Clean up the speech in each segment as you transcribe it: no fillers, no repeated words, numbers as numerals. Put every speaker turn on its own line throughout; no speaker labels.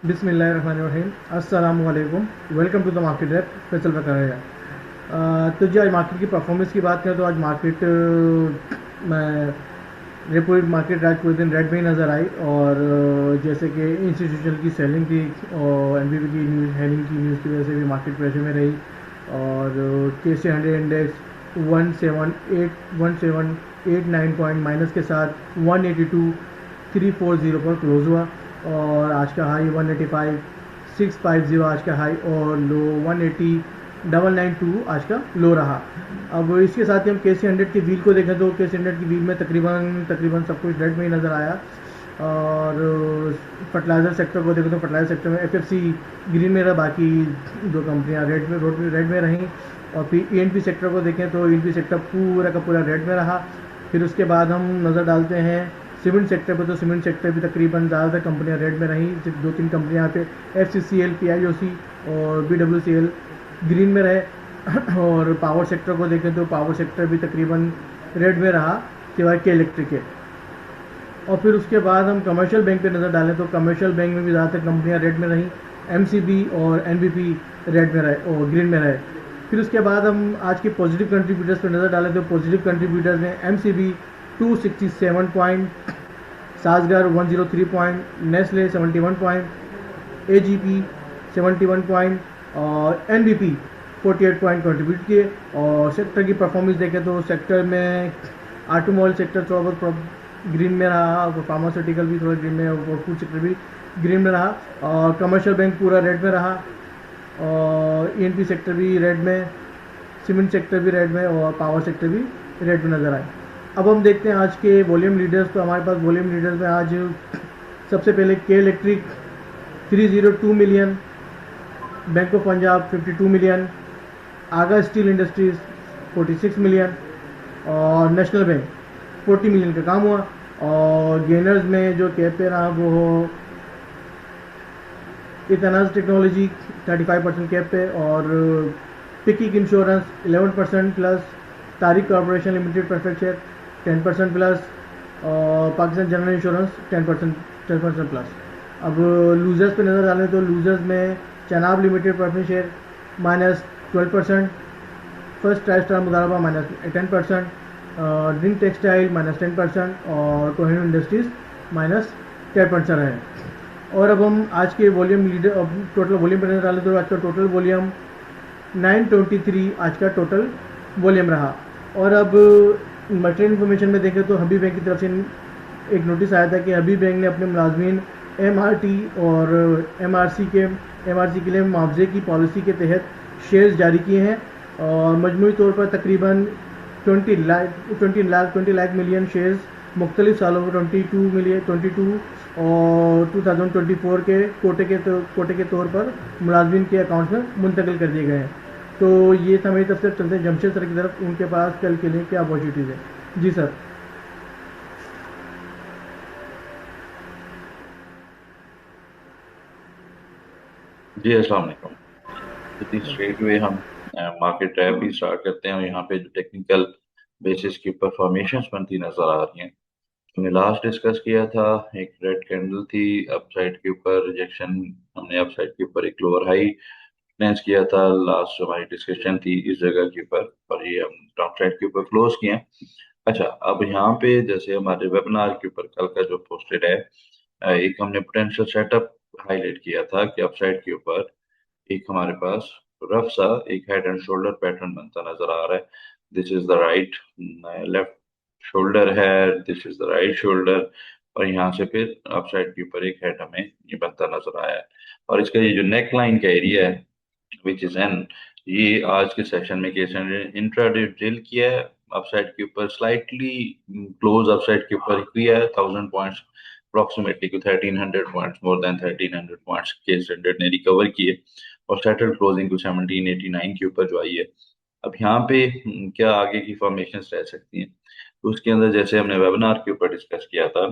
बिस्मिल्लाहिर्रहमानिर्रहीम। अस्सलामु अलैकुम। Welcome to the market rap. Faisal Bakaria. तो जी आज मार्केट की परफॉर्मेंस की बात करें तो आज मार्केट में रेपो मार्केट आज पूरे दिन रेड में ही नज़र आई। और जैसे कि इंस्टीट्यूशनल की सेलिंग थी और एनबीबी की न्यूज़ हेडिंग की न्यूज़ की वजह से भी मार्केट प्रेशर में रही। और KC 100 इंडेक्स 1789 पॉइंट माइनस के साथ 182,340 पर क्लोज हुआ। और आज का हाई 185,650 आज का हाई, और लो 180,992 आज का लो रहा। अब इसके साथ ही हम KC 100 की व्हील को देखें तो KC 100 की व्हील में तकरीबन तकरीबन सब कुछ रेड में ही नज़र आया। और फर्टिलाइज़र सेक्टर को देखें तो फर्टिलाइज़र सेक्टर में FFC ग्रीन में रहा, बाकी दो कंपनियां रेड में रहीं। और फिर ENP सेक्टर को देखें तो ENP सेक्टर पूरा का पूरा रेड में रहा। फिर उसके बाद हम नज़र डालते हैं सीमेंट सेक्टर पर, तो सीमेंट सेक्टर भी तकरीबन ज़्यादातर कंपनियां रेड में रहीं। सिर्फ दो तीन कंपनियां यहाँ पे FCCL, PIOC और BWCL ग्रीन में रहे। और पावर सेक्टर को देखें तो पावर सेक्टर भी तकरीबन रेड में रहा, सिवाय के इलेक्ट्रिक के। और फिर उसके बाद हम कमर्शियल बैंक पे नज़र डालें तो कमर्शियल बैंक में भी ज़्यादातर कंपनियां रेड में रहीं। MCB और NBP रेड में रहे और ग्रीन में रहे। फिर उसके बाद हम आज के पॉजिटिव कंट्रीब्यूटर्स पे नज़र डालें तो पॉजिटिव कंट्रीब्यूटर्स में MCB 267 point, Sazgar 103 point, Nestle 71 point, AGP 71 point और NBP 48 पॉइंट कंट्रीब्यूट किए। और सेक्टर की परफॉर्मेंस देखें तो सेक्टर में ऑटोमोबाइल सेक्टर थोड़ा बहुत ग्रीन में रहा, और फार्मास्यूटिकल भी थोड़ा ग्रीन में, और फूड सेक्टर भी ग्रीन में रहा। और कमर्शियल बैंक पूरा रेड में रहा, और ENP सेक्टर भी रेड में, सीमेंट सेक्टर भी रेड में, और पावर सेक्टर भी रेड में नज़र आए। अब हम देखते हैं आज के वॉल्यूम लीडर्स। तो हमारे पास वॉल्यूम लीडर्स में आज सबसे पहले के electric 302 million, bank of Punjab 52 million, Agha steel industries 46 million और नेशनल बैंक 40 मिलियन का काम हुआ। और गेनर्स में जो कैप पे रहा वो इतनाज टेक्नोलॉजी 35% कैप पे, और PICIC insurance 11% plus, Tariq corporation limited perfect share 10% plus, और पाकिस्तान जनरल इंश्योरेंस 10% प्लस। अब लूजर्स पे नज़र डालें तो लूजर्स में Chenab limited perfect share -12%, first tri star मुदारबा -10%, ड्रिंक टेक्सटाइल -10% और कोहिनूर इंडस्ट्रीज -10% है। और अब हम आज के वॉल्यूम लीडर, अब टोटल वॉल्यूम पर नजर डालें तो आज का टोटल वॉल्यूम 923 आज का टोटल वॉल्यूम रहा। और अब मटेरियल इन्फॉर्मेशन में देखें तो हबीब बैंक की तरफ से एक नोटिस आया था कि हबीब बैंक ने अपने मुलाजमीन MRT और MRC के लिए मुआवजे की पॉलिसी के तहत शेयर्स जारी किए हैं। और मजमूई तौर पर तकरीबन 20 लाख मिलियन शेयर्स मुख्तलिफ सालों में 22 और 2024 के कोटे के तौर पर मुलाजमीन के अकाउंट में मुंतकिल कर दिए गए हैं। तो ये था मेरी तरफ से। चलते हैं जमशेद सर की तरफ, उनके पास कल के लिए क्या अपॉर्चुनिटीज़ है। जी सर।
जी अस्सलाम वालेकुम। तो स्ट्रेट वे हम मार्केट रैप ही स्टार्ट करते हैं, और यहाँ पे जो टेक्निकल बेसिस की ऊपर फॉर्मेशंस बनती नजर आ रही हैं। हमने लास्ट डिस्कस किया था, एक रेड कैंडल थी अपसाइड के ऊपर, रिजेक्शन, हमने अपसाइड के ऊपर एक लोअर हाई फिक्स किया था। लास्ट हमारी डिस्कशन थी इस जगह के ऊपर, और ये हम टॉप साइड के ऊपर क्लोज किए हैं। अच्छा, अब यहाँ पे जैसे हमारे वेबिनार के ऊपर कल का जो पोस्टेड है, एक हमने पोटेंशियल सेटअप हाईलाइट किया था कि अपसाइड के ऊपर एक हमारे पास रफ सा एक हेड एंड शोल्डर पैटर्न बनता नजर आ रहा है। This is the right left shoulder है, this is the right shoulder, और यहाँ से फिर अप साइड के ऊपर एक हेड हमें ये बनता नजर आया है। और इसका ये जो नेक लाइन का एरिया है विच इज एन, ये आज के सेशन में केस इंट्राडे ड्रिल किया है। अपसाइड के ऊपर स्लाइटली क्लोज अपसाइड के ऊपर किया है 1000 पॉइंट्स, अप्रोक्सीमेटली को 1300 पॉइंट्स, मोर देन 1300 पॉइंट्स के स्टैंडर्ड ने रिकवर किए, और सेटल क्लोजिंग को 1789 के ऊपर जो आई है। अब यहाँ पे क्या आगे की फॉर्मेशन रह सकती हैं, तो उसके अंदर जैसे हमने वेबिनार के ऊपर डिस्कस किया था,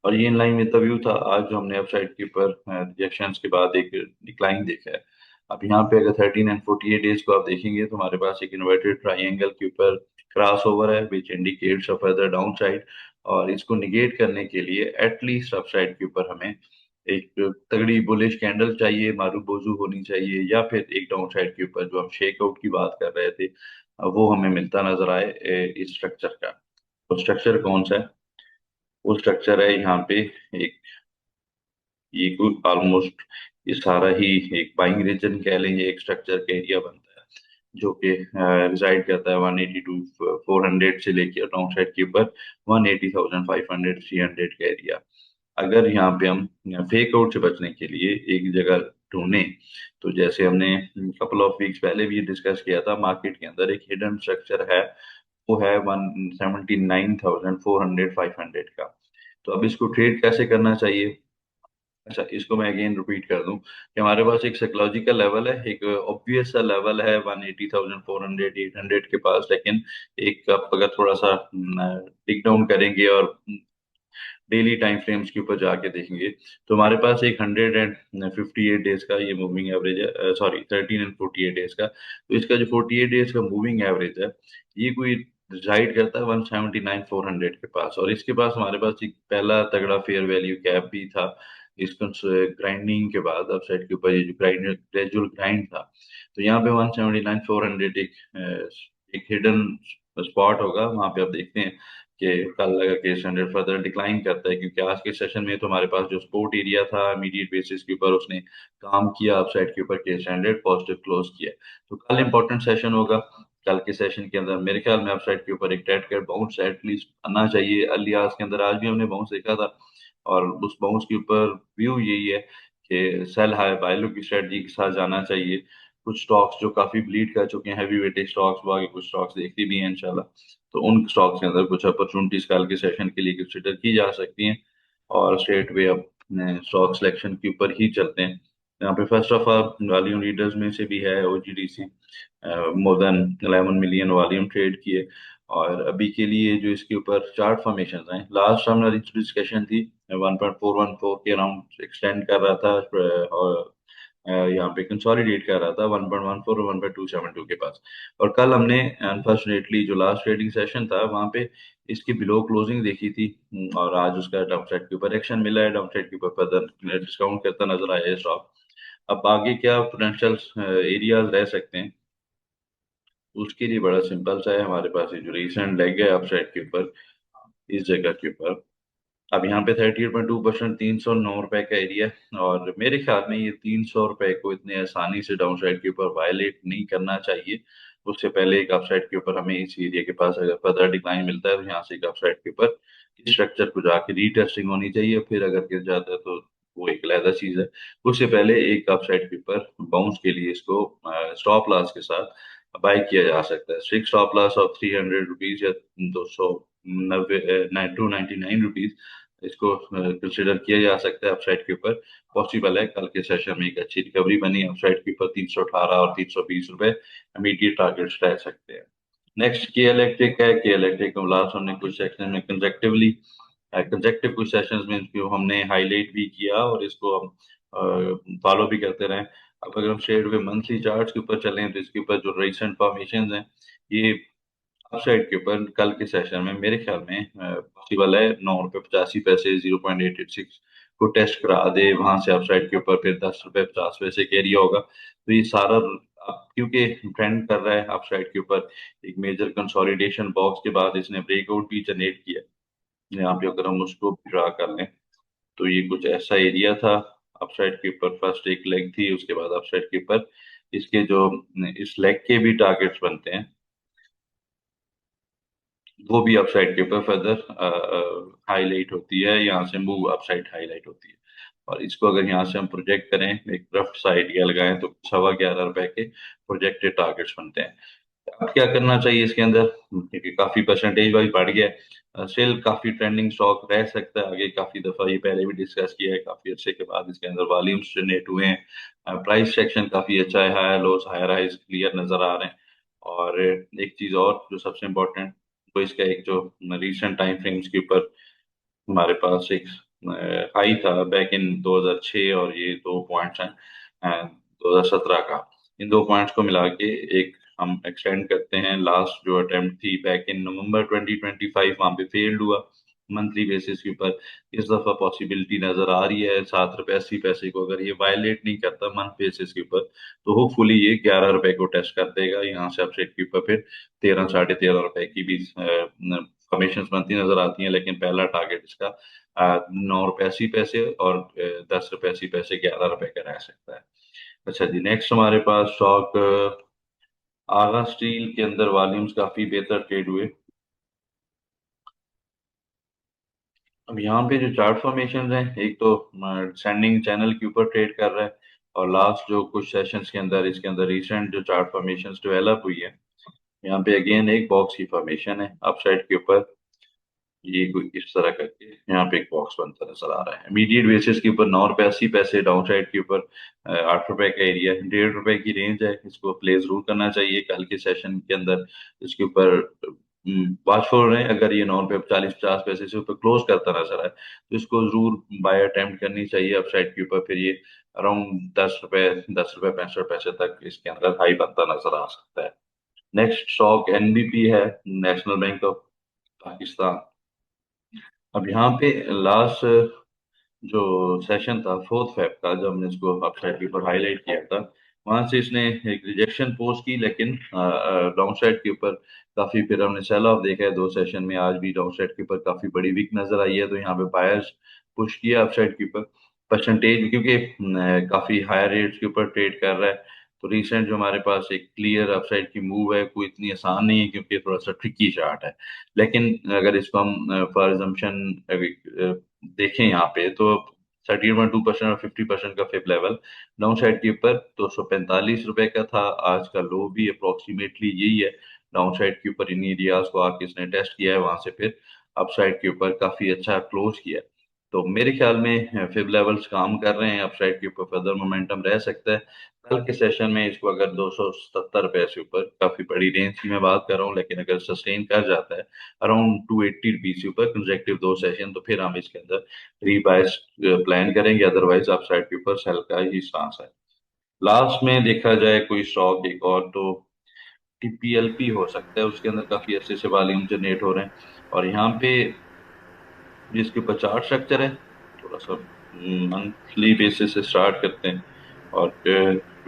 और ये इन लाइन में तभी था आज जो हमने अपसाइड के ऊपर रिजेक्शन के बाद एक डिक्लाइन देखा है। अब यहाँ पे अगर 13 and 48 डेज को आप देखेंगे तो हमारे पास एक इन्वर्टेड ट्राइंगल के ऊपर क्रॉस ओवर है which indicates a further down side, और इसको निगेट करने के लिए एटलीस्ट अपसाइड के ऊपर हमें एक तगड़ी बुलिश कैंडल चाहिए, मारू बोजू होनी चाहिए, या फिर एक डाउन साइड के ऊपर जो हम शेक आउट की बात कर रहे थे वो हमें मिलता नजर आए इस स्ट्रक्चर का। तो स्ट्रक्चर कौन सा है? वो स्ट्रक्चर है यहाँ पे एक, ये कोई ऑलमोस्ट ये सारा ही एक बाइंग रीजन कह लें, ये एक स्ट्रक्चर का एरिया बनता है जो कि रिजाइड करता है 182 400 से लेकर डाउन साइड के ऊपर 180,500 300 का एरिया। अगर यहाँ पे हम फेक आउट से बचने के लिए एक जगह ढूंढें, तो जैसे हमने कपल ऑफ वीक्स पहले भी डिस्कस किया था, मार्केट के अंदर एक हिडन स्ट्रक्चर है, वो है 179,400 500 का। तो अब इसको ट्रेड कैसे करना चाहिए? अच्छा, इसको मैं अगेन रिपीट कर दूं कि हमारे पास एक साइकोलॉजिकल लेवल है, एक ऑब्वियस सा लेवल है 180,400 800 के पास, लेकिन एक आप अगर थोड़ा सा डिग डाउन करेंगे और डेली टाइम फ्रेम्स के ऊपर जाके देखेंगे, तो हमारे पास एक 158 डेज का ये मूविंग एवरेज है, सॉरी 13 and 48 डेज का। तो इसका जो 48 डेज का मूविंग एवरेज है, ये कोई डिसाइड करता है 179,400 के पास, और इसके पास हमारे पास एक पहला तगड़ा फेयर वैल्यू कैप भी था। इसको ग्राइंडिंग के बाद अपसाइड के ऊपर ये जो ग्रेजुअल ग्राइंड था, तो यहाँ पे 179,400 एक हिडन स्पॉट होगा। वहां पे आप देखते हैं कि कल लगा के स्टैंडर्ड फर्दर डिक्लाइन करता है, क्योंकि आज के सेशन में तो हमारे पास जो सपोर्ट एरिया था इमीडिएट बेसिस के ऊपर उसने काम किया, अपसाइड के ऊपर के स्टैंडर्ड पॉजिटिव क्लोज किया। तो कल इंपॉर्टेंट सेशन होगा। कल के सेशन के अंदर मेरे ख्याल में अपसाइड के ऊपर एक डेड कैट बाउंस एटलीस्ट आना चाहिए। अर्ली आवर्स के अंदर आज भी हमने बाउंस देखा था, और उस बाउंस के ऊपर व्यू यही है कि सेल हाई बाय लो की स्ट्रेटजी के साथ जाना चाहिए। कुछ स्टॉक्स जो काफी ब्लीड कर चुके हैं, हैवी वेटेज स्टॉक्स, वो आगे कुछ स्टॉक्स देखती भी हैं इंशाल्लाह। तो उन स्टॉक्स के अंदर कुछ अपॉर्चुनिटीज कल के सेशन के लिए कंसिडर की जा सकती हैं। और स्ट्रेट वे अब स्टॉक सिलेक्शन के ऊपर ही चलते हैं। यहाँ पे first of all volume leaders में से भी है OGDC, more than 11 million volume trade किए। और अभी के लिए जो इसके ऊपर चार्ट फॉर्मेशन हैं, लास्ट हमारी डिस्कशन थी 1.414 के अराउंड एक्सटेंड कर रहा था, और यहाँ पे कंसोलिडेट कर रहा था 1.14 और 1.272 के पास। और कल हमने अनफॉर्चुनेटली जो लास्ट ट्रेडिंग सेशन था वहां पे इसकी बिलो क्लोजिंग देखी थी, और आज उसका डाउनसाइड के ऊपर एक्शन मिला है, डाउनसाइड के ऊपर फर्दर डिस्काउंट करता नजर आया है स्टॉक। अब आगे क्या पोटेंशियल एरियाज रह सकते हैं, उसके लिए बड़ा सिंपल सा है। हमारे पास ये जो रिसेंट लेग है अपसाइड के ऊपर, इस जगह के ऊपर, अब यहाँ पे 38.2% 309 रुपए का एरिया है, और मेरे ख्याल में ये 300 रुपए को इतने आसानी से डाउन साइड के ऊपर वायलेट नहीं करना चाहिए। उससे पहले एक अपसाइड के ऊपर हमें इस एरिया के पास अगर फर्दर डिक्लाइन मिलता है, तो यहाँ से एक अपसाइड के ऊपर इस स्ट्रक्चर को जाके रीटेस्टिंग होनी चाहिए। फिर अगर गिर जाता है तो वो एक अलग चीज है। उससे पहले एक अपसाइड के ऊपर बाउंस के लिए इसको स्टॉप लॉस के साथ बाय किया जा सकता है। Strict stop loss of 300 rupees या 299 रुपीज, इसको कंसिडर किया जा सकता है अपसाइड के ऊपर। पॉसिबल है कल के सेशन में एक अच्छी रिकवरी बनी अपसाइड के ऊपर 318 और 320 रुपए इमीडिएट टारगेट्स रह सकते हैं। नेक्स्ट के इलेक्ट्रिक है। के इलेक्ट्रिक को लास्ट हमने कुछ सेक्शन में कंजेक्टिव कुछ सेशंस में इसको हमने हाईलाइट भी किया, और इसको हम फॉलो भी करते रहे। अब अगर हम शेड में मंथली चार्ट्स के ऊपर चलें, तो इसके ऊपर जो रिसेंट फॉर्मेशन हैं, ये अपसाइड के ऊपर कल के सेशन में मेरे ख्याल में पॉसिबल है 9 रुपये 85 पैसे 0.886 को टेस्ट करा दे, वहां से अपसाइड के ऊपर फिर 10 रुपये 50 पैसे का एरिया होगा। तो ये सारा अब क्योंकि ट्रेंड कर रहा है अपसाइड के ऊपर, एक मेजर कंसोलिडेशन बॉक्स के बाद इसने ब्रेकआउट भी जनरेट किया। यहाँ पे अगर हम उसको भी ड्रा कर लें, तो ये कुछ ऐसा एरिया था अपसाइड के ऊपर। फर्स्ट एक लेग थी, उसके बाद अपसाइड के ऊपर इसके जो इस लेग के भी टारगेट्स बनते हैं, वो भी अपसाइड के ऊपर फर्दर हाईलाइट होती है, यहाँ से मूव अपसाइड हाईलाइट होती है। और इसको अगर यहाँ से हम प्रोजेक्ट करें, एक रफ सा आइडिया लगाएं, तो 11.25 रुपए के प्रोजेक्टेड टारगेट्स बनते हैं। अब क्या करना चाहिए इसके अंदर, क्योंकि काफी परसेंटेज वाइज बढ़ गया है, स्टिल काफी ट्रेंडिंग स्टॉक रह सकता है आगे। काफी दफा ये पहले भी डिस्कस किया है, काफी अच्छे के बाद इसके अंदर वॉल्यूम्स जनरेट हुए हैं, प्राइस सेक्शन काफी अच्छा है, higher lows higher highs clear नजर आ रहे हैं। और एक चीज और जो सबसे इम्पोर्टेंट, तो इसका एक जो रिसेंट टाइम फ्रेम्स के ऊपर हमारे पास एक हाई था बैक इन 2006, और ये 2 पॉइंट्स हैं 2017 का। इन 2 पॉइंट्स को मिला के एक हम एक्सटेंड करते हैं। लास्ट जो अटेम्प्ट थी बैक इन नवंबर 2025, वहां पे फेल्ड हुआ, मंथली बेसिस के ऊपर इस दफा पॉसिबिलिटी नजर आ रही है 7 रुपए 80 पैसे को, अगर ये वायलेट नहीं करता मंथ बेसिस के ऊपर तो होपफुली ये 11 रुपए को टेस्ट कर देगा। यहाँ से अपसाइड के ऊपर फिर 13 साढ़े 13 रुपए की भी फॉर्मेशन बनती नजर आती हैं, लेकिन पहला टारगेट इसका 9 रुपए 80 पैसे और 10 रुपए 80 पैसे 11 रुपए का रह सकता है। अच्छा जी, नेक्स्ट हमारे पास स्टॉक आगा स्टील के अंदर वॉल्यूम्स काफी बेहतर ट्रेड हुए। अब यहाँ पे जो चार्ट फॉर्मेशन हैं, एक तो सेंडिंग चैनल के ऊपर ट्रेड कर रहा है, और लास्ट जो कुछ सेशंस के अंदर इसके अंदर रिसेंट जो चार्ट फॉर्मेशन डेवलप हुई है, यहाँ पे अगेन एक बॉक्स की फॉर्मेशन है अपसाइड के ऊपर। ये कोई इस तरह करके यहाँ पे एक बॉक्स बनता नजर आ रहा है। इमीडिएट बेसिस के ऊपर 9 रुपए 80 पैसे, डाउन साइड के ऊपर 8 रुपए का एरिया है, 1.5 रुपए की रेंज है, इसको प्ले जरूर करना चाहिए कल के सेशन के अंदर। इसके ऊपर वाचफुल रहे, अगर ये 9 रुपए 40 50 पैसे से ऊपर क्लोज करता नजर आए तो इसको जरूर बाय अटेम्प्ट करनी चाहिए अपसाइड के ऊपर। फिर ये अराउंड 10 रुपए 65 पैसे तक इसके अंदर हाई बनता नजर आ सकता है। नेक्स्ट स्टॉक एनबीपी है, नेशनल बैंक ऑफ पाकिस्तान। अब यहाँ पे लास्ट जो सेशन था 4 फेब का, जब हमने इसको अपसाइड के ऊपर हाईलाइट किया था, वहां से इसने एक रिजेक्शन पोस्ट की, लेकिन डाउन साइड के ऊपर काफी फिर हमने सेल ऑफ देखा है 2 सेशन में। आज भी डाउन साइड के ऊपर काफी बड़ी वीक नजर आई है, तो यहाँ पे बायर्स पुश किया अपसाइड के ऊपर परसेंटेज, क्योंकि काफी हायर रेट्स के ऊपर ट्रेड कर रहा है। तो रिसेंट जो हमारे पास एक क्लियर अपसाइड की मूव है, कोई इतनी आसान नहीं है क्योंकि थोड़ा सा ट्रिकी चार्ट है। लेकिन अगर इसको हम फॉर एजम्पशन देखें यहाँ पे, तो 13.2% और 50% का फिप लेवल डाउन साइड के ऊपर 245 रुपए का था। आज का लो भी अप्रोक्सीमेटली यही है। डाउन साइड के ऊपर इन एरियाज को आके इसने टेस्ट किया है, वहां से फिर अप साइड के ऊपर काफी अच्छा क्लोज किया है। तो मेरे ख्याल में फिब लेवल्स काम कर रहे हैं, अपसाइड के ऊपर फर्दर मोमेंटम रह सकता है। कल के सेशन में इसको अगर 270 रुपए से ऊपर, काफी बड़ी रेंज की मैं बात कर रहा हूँ, लेकिन अगर सस्टेन कर जाता है अराउंड 280 रुपीज के ऊपर कंजेक्टिव 2 सेशन, तो फिर हम इसके अंदर रीबाइस प्लान करेंगे, अदरवाइज अपसाइड के ऊपर सेल का ही चांस है। लास्ट में देखा जाए कोई स्टॉक एक और, तो टीपीएलपी हो सकता है, उसके अंदर काफी अच्छे से वॉल्यूम जनरेट हो रहे हैं। और यहाँ पे जिसके ऊपर चार्ट स्ट्रक्चर है, थोड़ा सा मंथली बेसिस से स्टार्ट करते हैं और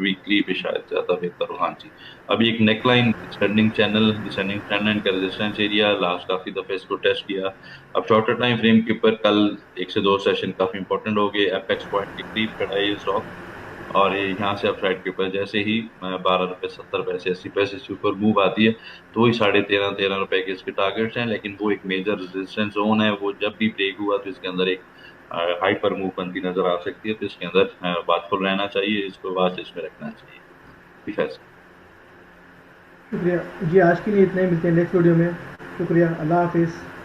वीकली पे शायद ज्यादा बेहतर हो। हाँ जी, अभी एक नेकलाइन डिसेंडिंग ट्रेंड लाइन का रेजिस्टेंस एरिया, लास्ट काफी दफे इसको टेस्ट किया। अब शॉर्टर टाइम फ्रेम के ऊपर कल 1 से 2 सेशन काफी इंपॉर्टेंट हो गए, एपेक्स पॉइंट के करीब खड़ा है ये स्टॉक। और ये यहाँ से अपसाइड के ऊपर जैसे ही 12 रुपए 70 पैसे 80 पैसे से ऊपर मूव आती है, तो वही 13.5 13 रुपए के इसके टारगेट्स हैं। लेकिन वो एक मेजर रेजिस्टेंस जोन है, वो जब भी ब्रेक हुआ तो इसके अंदर एक हाइपर मूव बनती नजर आ सकती है। तो इसके अंदर वाचफुल रहना चाहिए, इसको वॉच लिस्ट में रखना चाहिए। ठीक है सर।
शुक्रिया जी, आज के लिए इतना ही, मिलते हैं नेक्स्ट वीडियो में। शुक्रिया, अल्लाह हाफिज़।